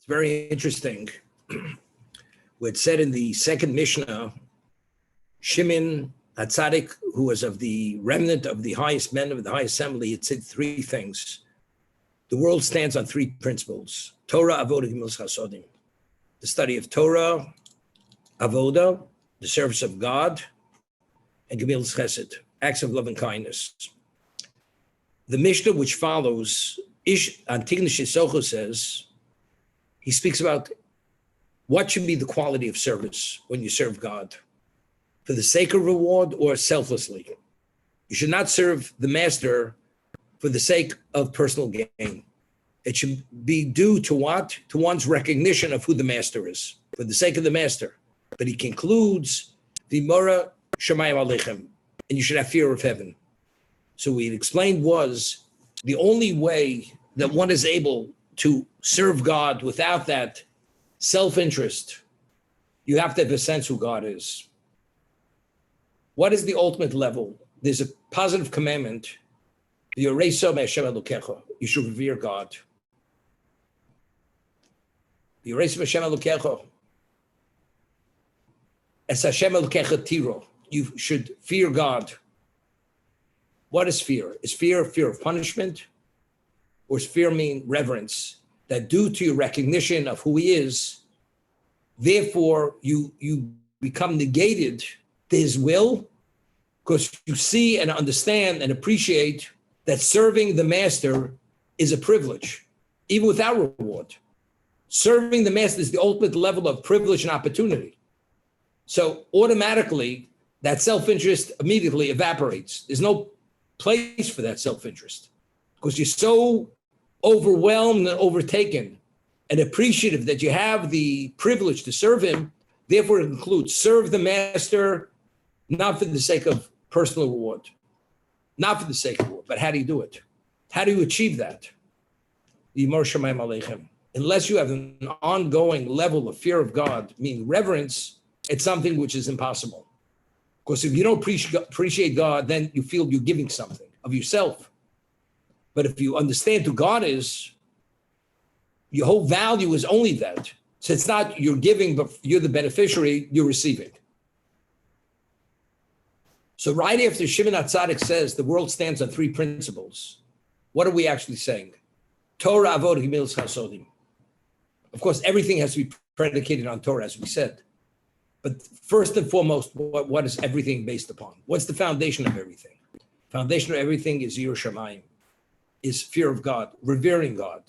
It's very interesting. What said in the second Mishnah, Shimon HaTzadik, who was of the remnant of the highest men of the high assembly, had said three things. The world stands on three principles: Torah, Avoda, Gemilas Chasodim. The study of Torah, Avoda, the service of God, and Gemilas Chesed, acts of love and kindness. The Mishnah which follows, Antigna Shisocho says, he speaks about what should be the quality of service when you serve God, for the sake of reward or selflessly. You should not serve the master for the sake of personal gain. It should be due to what? To one's recognition of who the master is, for the sake of the master. But he concludes, V'mora Shamayim Aleichem, and you should have fear of heaven. So what he explained was the only way that one is able to serve God without that self-interest, you have to have a sense who God is. What is the ultimate level? There's a positive commandment. You should revere God. You should fear God. What is fear? Is fear of punishment? Or does fear mean reverence? That due to your recognition of who he is, therefore you become negated to his will, because you see and understand and appreciate that serving the master is a privilege, even without reward. Serving the master is the ultimate level of privilege and opportunity. So automatically, that self-interest immediately evaporates. There's no place for that self-interest, because you're so overwhelmed and overtaken and appreciative that you have the privilege to serve him. Therefore, it includes serve the master, not for the sake of personal reward, not for the sake of reward, but how do you do it? How do you achieve that? Unless you have an ongoing level of fear of God, meaning reverence, it's something which is impossible. Because if you don't appreciate God, then you feel you're giving something of yourself. But if you understand who God is, your whole value is only that. So it's not you're giving, but you're the beneficiary, you're receiving. So right after Shimon HaTzadik says the world stands on three principles, what are we actually saying? Torah, Avodah, Gemilas Chasodim. Of course, everything has to be predicated on Torah, as we said. But first and foremost, what is everything based upon? What's the foundation of everything? Foundation of everything is Yirah Shamayim, is fear of God, revering God.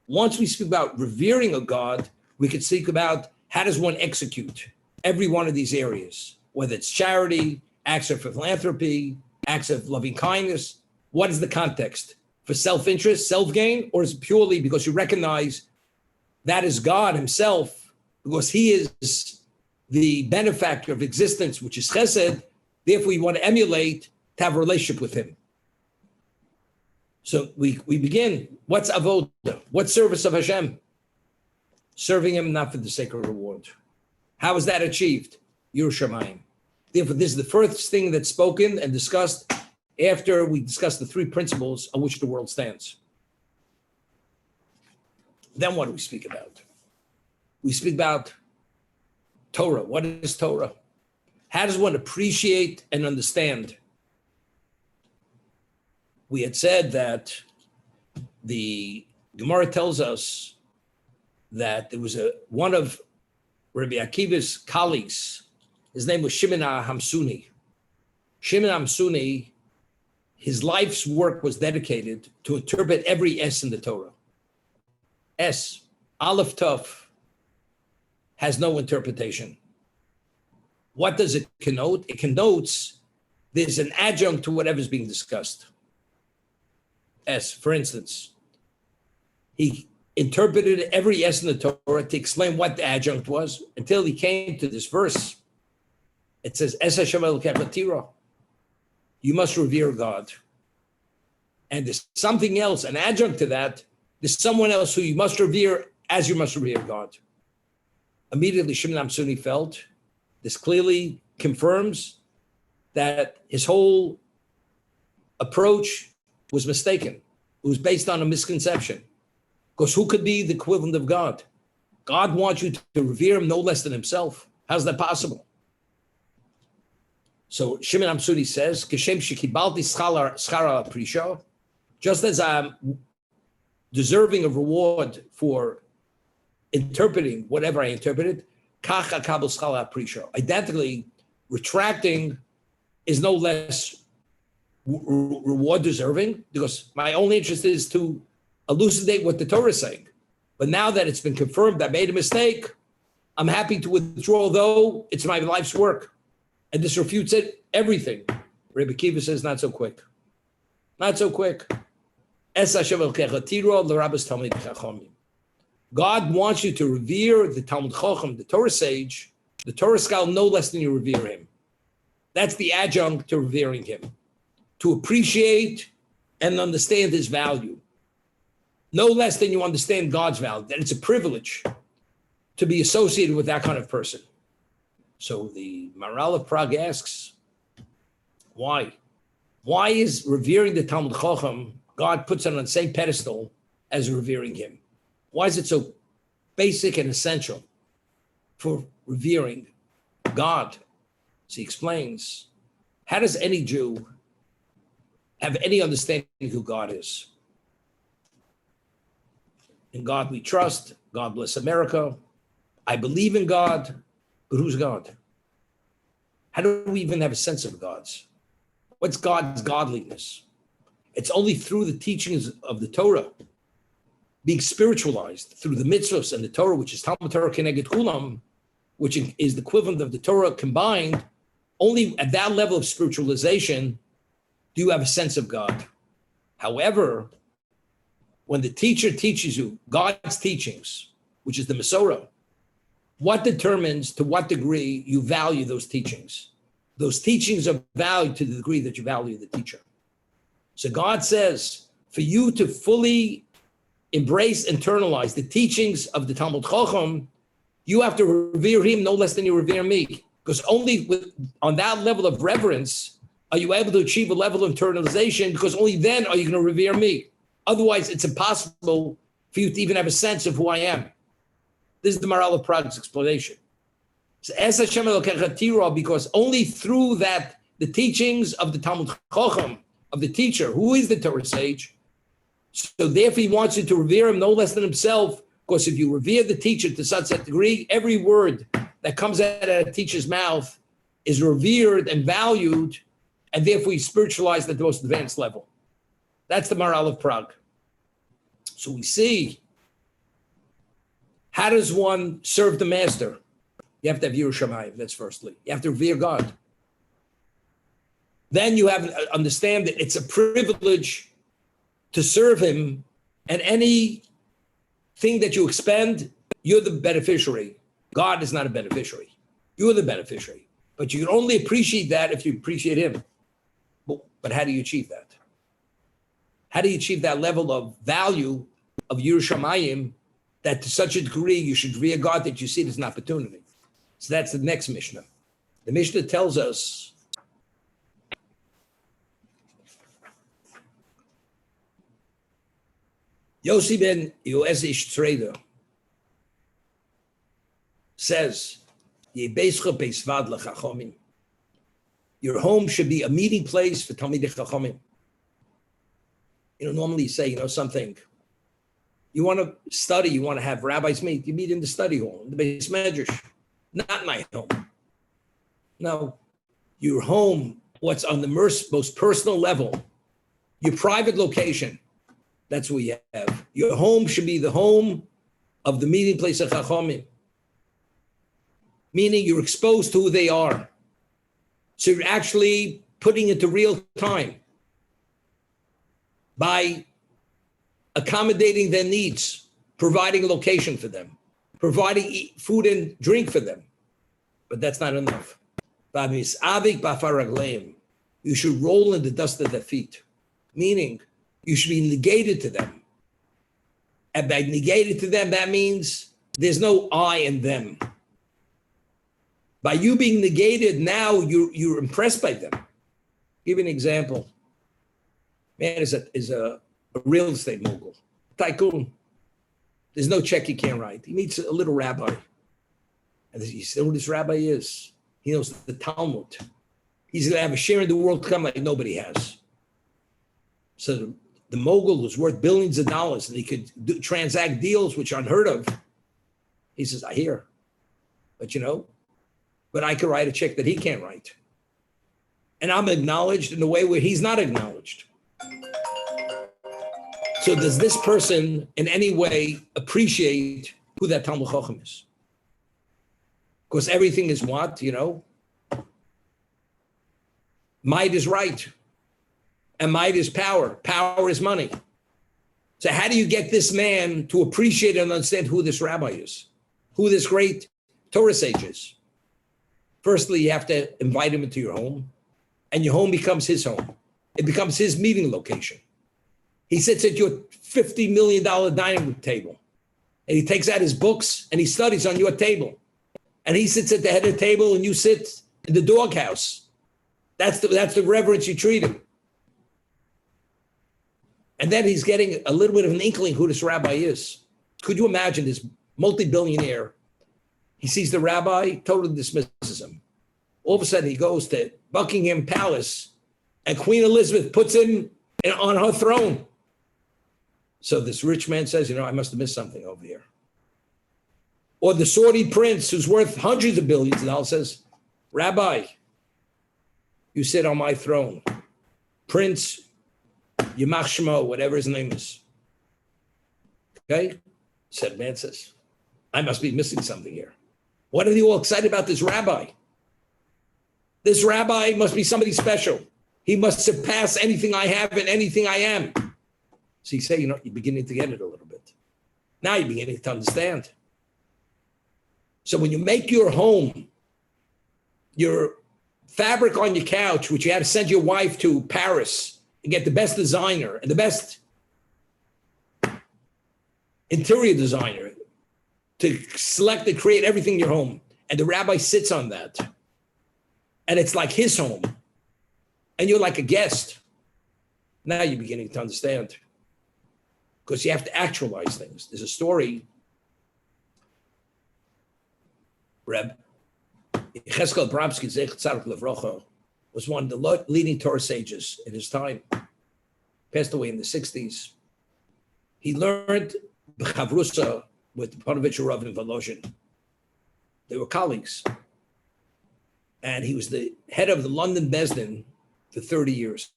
Once we speak about revering of God, we could speak about how does one execute every one of these areas, whether it's charity, acts of philanthropy, acts of loving kindness. What is the context? For self-interest, self-gain, or is it purely because you recognize that is God himself, because he is the benefactor of existence, which is chesed, therefore you want to emulate to have a relationship with him. So we begin, what's avodah? What's service of Hashem? Serving him not for the sake of reward. How is that achieved? Yirah Shamayim. Therefore, this is the first thing that's spoken and discussed after we discuss the three principles on which the world stands. Then what do we speak about? We speak about Torah. What is Torah? How does one appreciate and understand? We had said that the Gemara tells us that there was one of Rabbi Akiva's colleagues. His name was Shimon HaMsuni. Shimon HaMsuni, his life's work was dedicated to interpret every S in the Torah. S, Aleph Tov, has no interpretation. What does it connote? It connotes there's an adjunct to whatever's being discussed. S, for instance, he interpreted every S in the Torah to explain what the adjunct was until he came to this verse. It says, Es Hashem Elokecha Tira. You must revere God. And there's something else, an adjunct to that. There's someone else who you must revere as you must revere God. Immediately, Shimon HaMsuni felt this clearly confirms that his whole approach was mistaken. It was based on a misconception. Because who could be the equivalent of God? God wants you to revere him no less than himself. How's that possible? So Shimon Amsuri says, "Kishem shekibalti schara prisha," just as I'm deserving of reward for interpreting whatever I interpreted, kacha kabel schara prisha. Identically, retracting is no less reward deserving, because my only interest is to elucidate what the Torah is saying. But now that it's been confirmed I made a mistake, I'm happy to withdraw, though it's my life's work. And this refutes it, everything. Rabbi Kiva says, not so quick. Not so quick. God wants you to revere the Talmud Chacham, the Torah sage, the Torah scholar, no less than you revere him. That's the adjunct to revering him. To appreciate and understand his value. No less than you understand God's value. That it's a privilege to be associated with that kind of person. So the Maharal of Prague asks, why? Why is revering the Talmud Chacham, God puts it on the same pedestal as revering him? Why is it so basic and essential for revering God? So he explains, how does any Jew have any understanding who God is? In God we trust, God bless America. I believe in God, but who's God? How do we even have a sense of God's? What's God's godliness? It's only through the teachings of the Torah, being spiritualized through the mitzvahs and the Torah, which is Talmud Torah Keneged Kulam, which is the equivalent of the Torah combined. Only at that level of spiritualization do you have a sense of God. However, when the teacher teaches you God's teachings, which is the Masorah, what determines to what degree you value those teachings? Those teachings are valued to the degree that you value the teacher. So God says, for you to fully embrace, internalize the teachings of the Talmud Chacham, you have to revere him no less than you revere me. Because only on that level of reverence are you able to achieve a level of internalization, because only then are you going to revere me. Otherwise, it's impossible for you to even have a sense of who I am. This is the Maharal of Prague's explanation. So, as Hashem Elokecha, because only through that, the teachings of the Talmud Chacham, of the teacher, who is the Torah sage, so therefore he wants you to revere him no less than himself, because if you revere the teacher to such a degree, every word that comes out of a teacher's mouth is revered and valued, and therefore he's spiritualized at the most advanced level. That's the Maharal of Prague. So we see, how does one serve the master? You have to have Yiras Shamayim, that's firstly. You have to revere God. Then you have to understand that it's a privilege to serve him, and anything that you expend, you're the beneficiary. God is not a beneficiary. You're the beneficiary. But you can only appreciate that if you appreciate him. But how do you achieve that? How do you achieve that level of value of Yiras Shamayim, that to such a degree you should revere God that you see it as an opportunity? So that's the next Mishnah. The Mishnah tells us, Yossi ben Yoez Ish Tzreida says, Yebeischa Beisvad L'Chachomim. Your home should be a meeting place for Talmidei Chachomim. Normally you say, something. You want to study, you want to have rabbis meet, you meet in the study hall, in the Beis Medrash, not my home. No, your home, what's on the most personal level, your private location, that's what you have. Your home should be the home of the meeting place of Chachomim, meaning you're exposed to who they are. So you're actually putting it to real time by accommodating their needs, providing a location for them, providing food and drink for them. But that's not enough. You should roll in the dust of their feet, meaning you should be negated to them. And by negated to them, that means there's no I in them. By you being negated, now you're impressed by them. Give you an example. Man is a real estate mogul, tycoon. There's no check he can't write. He meets a little rabbi. And you know who this rabbi is? He knows the Talmud. He's going to have a share in the world to come like nobody has. So the mogul who's worth billions of dollars and he could transact deals which are unheard of. He says, I hear. But I could write a check that he can't write. And I'm acknowledged in a way where he's not acknowledged. So does this person in any way appreciate who that Talmud Chacham is? Because everything is what, Might is right. And might is power. Power is money. So how do you get this man to appreciate and understand who this rabbi is? Who this great Torah sage is? Firstly, you have to invite him into your home. And your home becomes his home. It becomes his meeting location. He sits at your $50 million dining room table. And he takes out his books and he studies on your table. And he sits at the head of the table and you sit in the doghouse. That's the reverence you treat him. And then he's getting a little bit of an inkling who this rabbi is. Could you imagine this multi-billionaire? He sees the rabbi, totally dismisses him. All of a sudden he goes to Buckingham Palace and Queen Elizabeth puts him on her throne. So this rich man says, I must have missed something over here. Or the Saudi prince who's worth hundreds of billions of dollars says, Rabbi, you sit on my throne. Prince Yamach Shmo, whatever his name is. Okay? Said man says, I must be missing something here. What are they all excited about this rabbi? This rabbi must be somebody special. He must surpass anything I have and anything I am. So you say, you're beginning to get it a little bit. Now you're beginning to understand. So when you make your home, your fabric on your couch, which you had to send your wife to Paris and get the best designer and the best interior designer to select and create everything in your home. And the rabbi sits on that. And it's like his home. And you're like a guest. Now you're beginning to understand. Because you have to actualize things. There's a story. Reb Yecheskel Abramsky Zeich Tzadok Levrocha was one of the leading Torah sages in his time. Passed away in the 60s. He learned B'chavrusa with Panovich Rav in Volozhin. They were colleagues. And he was the head of the London Bezdin for 30 years.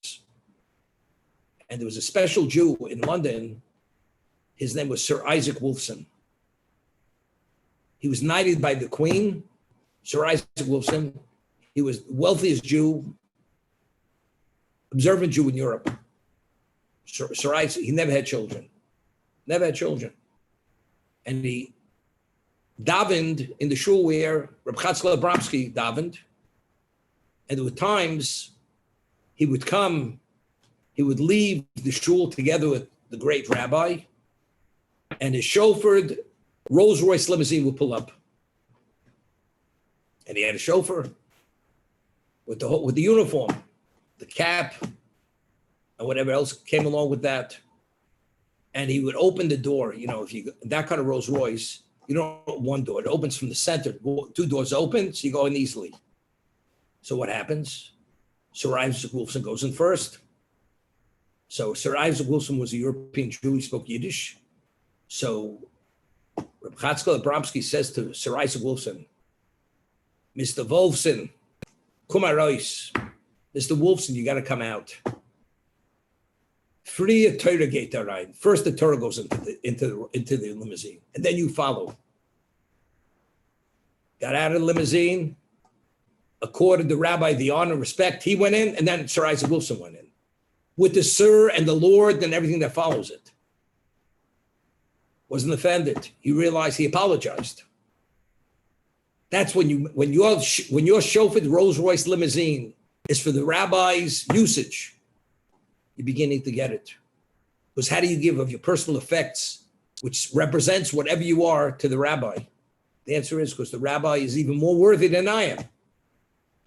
And there was a special Jew in London. His name was Sir Isaac Wolfson. He was knighted by the Queen, Sir Isaac Wolfson. He was the wealthiest Jew, observant Jew in Europe. Sir Isaac, he never had children. Never had children. And he davened in the shul where Reb Chatzkel Abramsky davened. And there were times he would come, he would leave the shul together with the great rabbi, and his chauffeured Rolls-Royce limousine would pull up. And he had a chauffeur with the uniform, the cap, and whatever else came along with that. And he would open the door. If you that kind of Rolls-Royce, you don't open one door. It opens from the center. Two doors open, so you go in easily. So what happens? Sir Isaac Wolfson goes in first. So Sir Isaac Wolfson was a European Jew. He spoke Yiddish. So Reb Chatzkel Abramsky says to Sir Isaac Wolfson, Mr. Wolfson, come Mr. Wolfson, you got to come out. Free a Torah gate rein. First, the Torah goes into the limousine, and then you follow. Got out of the limousine, accorded the rabbi the honor and respect. He went in, and then Sir Isaac Wolfson went in, with the Sir and the Lord and everything that follows it. Wasn't offended. He realized he apologized. That's when your chauffeured Rolls-Royce limousine is for the rabbi's usage. You're beginning to get it. Because how do you give of your personal effects, which represents whatever you are, to the rabbi? The answer is because the rabbi is even more worthy than I am.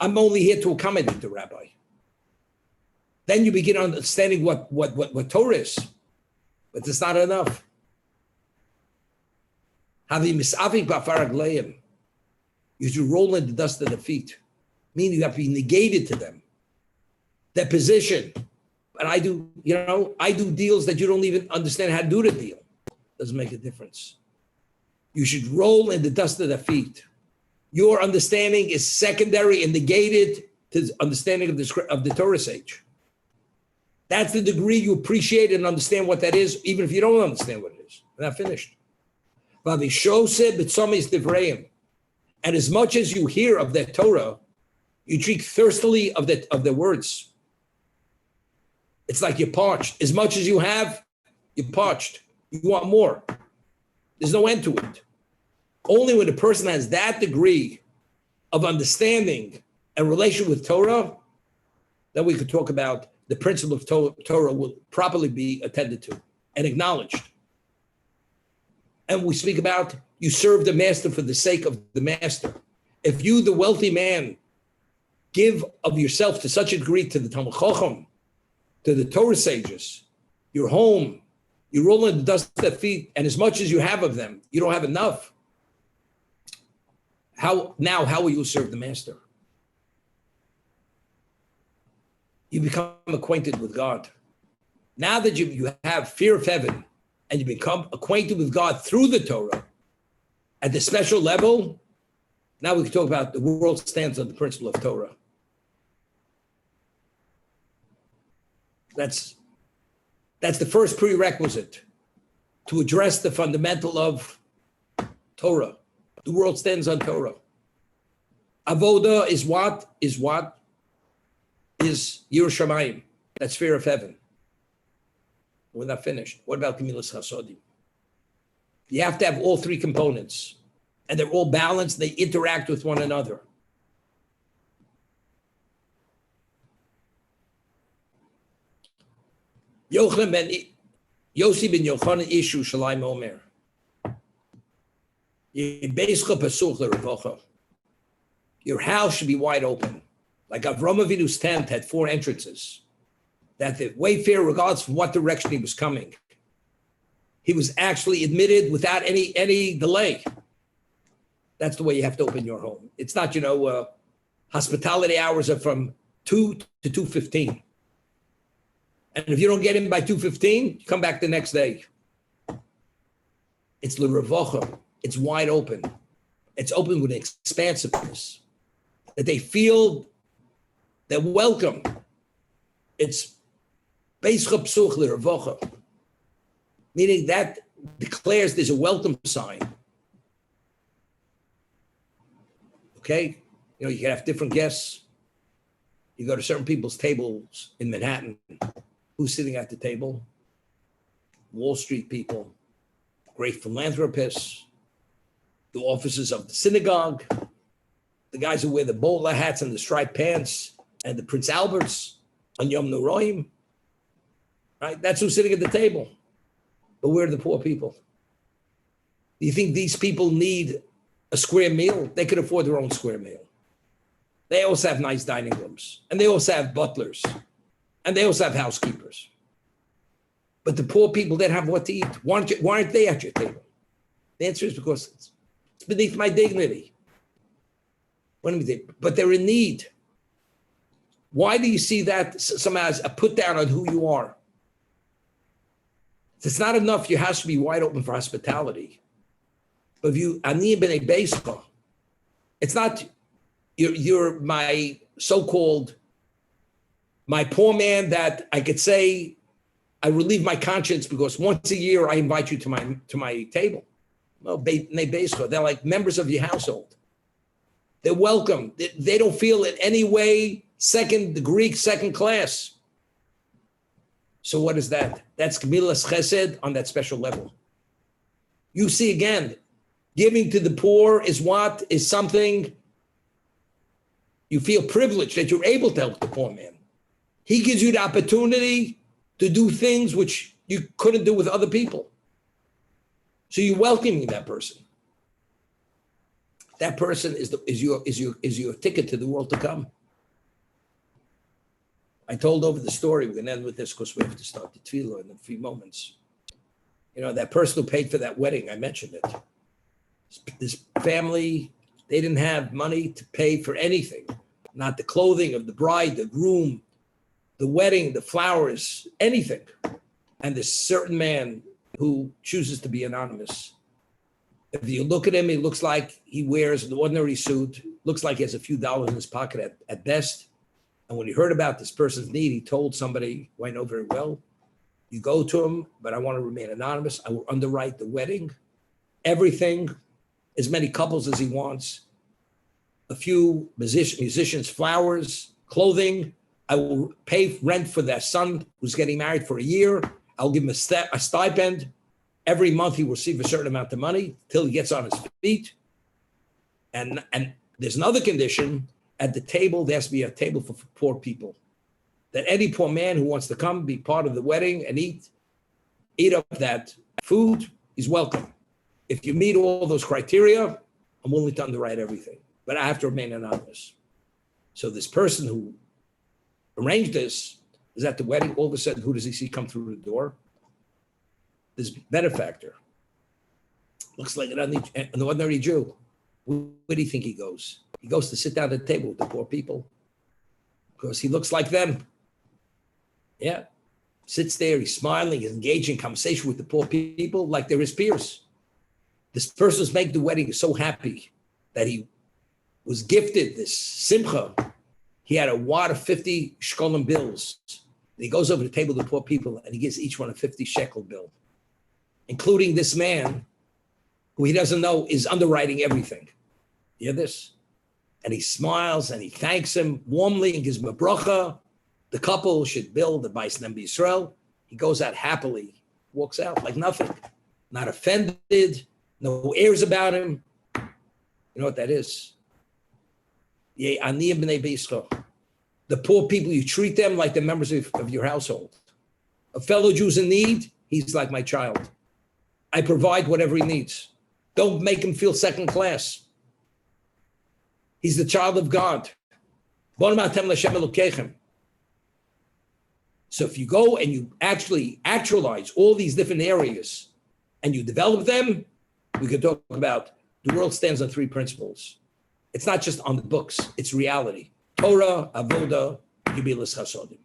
I'm only here to accommodate the rabbi. Then you begin understanding what Torah is. But it's not enough. You should roll in the dust of the feet, meaning you have to be negated to them. Their position. And I do deals that you don't even understand how to do the deal. Doesn't make a difference. You should roll in the dust of their feet. Your understanding is secondary and negated to the understanding of the Torah sage. That's the degree you appreciate and understand what that is, even if you don't understand what it is. And I'm finished. And as much as you hear of that Torah, you drink thirstily of the words. It's like you're parched. As much as you have, you're parched. You want more. There's no end to it. Only when a person has that degree of understanding and relation with Torah, then we could talk about the principle of Torah will properly be attended to and acknowledged. And we speak about you serve the master for the sake of the master. If you, the wealthy man, give of yourself to such a degree to the Talmud Chacham, to the Torah sages, your home, you roll in the dust of their feet, and as much as you have of them, you don't have enough. How will you serve the master? You become acquainted with God. Now that you have fear of heaven and you become acquainted with God through the Torah at the special level, now we can talk about the world stands on the principle of Torah. That's the first prerequisite to address the fundamental of Torah. The world stands on Torah. Avoda is what? Is Yerushalayim. That's fear of heaven. We're not finished. What about Gemilas Chasodim? You have to have all three components, and they're all balanced. They interact with one another. Yossi ben Yochanan Ishu Shalayim Omer. Your house should be wide open. Like Avram Avinu's tent had 4 entrances. That the wayfarer, regardless of what direction he was coming, he was actually admitted without any delay. That's the way you have to open your home. It's not, hospitality hours are from 2 to 2:15. And if you don't get in by 2:15, you come back the next day. It's l'revocha. It's wide open. It's open with expansiveness. That they feel they're welcome. It's beischa psuch l'revocha. Meaning that declares there's a welcome sign. Okay? You can have different guests. You go to certain people's tables in Manhattan. Who's sitting at the table? Wall Street people, great philanthropists, the officers of the synagogue, the guys who wear the bowler hats and the striped pants, and the Prince Alberts on Yom Noraim. Right? That's who's sitting at the table. But where are the poor people? Do you think these people need a square meal? They could afford their own square meal. They also have nice dining rooms, and they also have butlers, and they also have housekeepers. But the poor people don't have what to eat. Why aren't they at your table? The answer is because it's beneath my dignity. But they're in need. Why do you see that somehow as a put down on who you are? It's not enough. Your house should be wide open for hospitality. But if you ani b'nei beischa, it's not you're my so-called my poor man that I could say I relieve my conscience because once a year I invite you to my table. No, b'nei beischa. They're like members of your household. They're welcome. They don't feel in any way second class. So what is that? That's Gemilas Chesed on that special level. You see again, giving to the poor is what? Is something you feel privileged that you're able to help the poor man. He gives you the opportunity to do things which you couldn't do with other people. So you're welcoming that person. That person is your ticket to the world to come. I told over the story. We're going to end with this because we have to start the tefillah in a few moments. That person who paid for that wedding, I mentioned it. This family, they didn't have money to pay for anything, not the clothing of the bride, the groom, the wedding, the flowers, anything. And this certain man who chooses to be anonymous. If you look at him, he looks like he wears an ordinary suit, looks like he has a few dollars in his pocket at best. And when he heard about this person's need, he told somebody who I know very well, you go to him, but I want to remain anonymous. I will underwrite the wedding, everything, as many couples as he wants, a few musicians, flowers, clothing. I will pay rent for their son who's getting married for a year. I'll give him a stipend. Every month he will receive a certain amount of money till he gets on his feet. And there's another condition. At the table, there has to be a table for poor people. That any poor man who wants to come be part of the wedding and eat up that food, he's welcome. If you meet all those criteria, I'm willing to underwrite everything, but I have to remain anonymous. So this person who arranged this is at the wedding. All of a sudden, who does he see come through the door? This benefactor. Looks like an ordinary Jew. Where do you think he goes? He goes to sit down at the table with the poor people because he looks like them. Yeah. Sits there, he's smiling, he's engaging in conversation with the poor people like they're his peers. This person who's making the wedding is so happy that he was gifted this simcha. He had a wad of 50 shkolim bills. And he goes over to the table to the poor people and he gives each one a 50 shekel bill, including this man who he doesn't know is underwriting everything. You hear this? And he smiles and he thanks him warmly and gives him a bracha. The couple should build the Bais Ne'em B'Yisrael. He goes out happily, walks out like nothing, not offended, no airs about him. You know what that is? The poor people, you treat them like the members of your household. A fellow Jew's in need, he's like my child. I provide whatever he needs. Don't make him feel second class. He's the child of God. So if you go and you actually actualize all these different areas and you develop them, we could talk about the world stands on three principles. It's not just on the books, it's reality. Torah, Avoda, Yubilas Chasodim.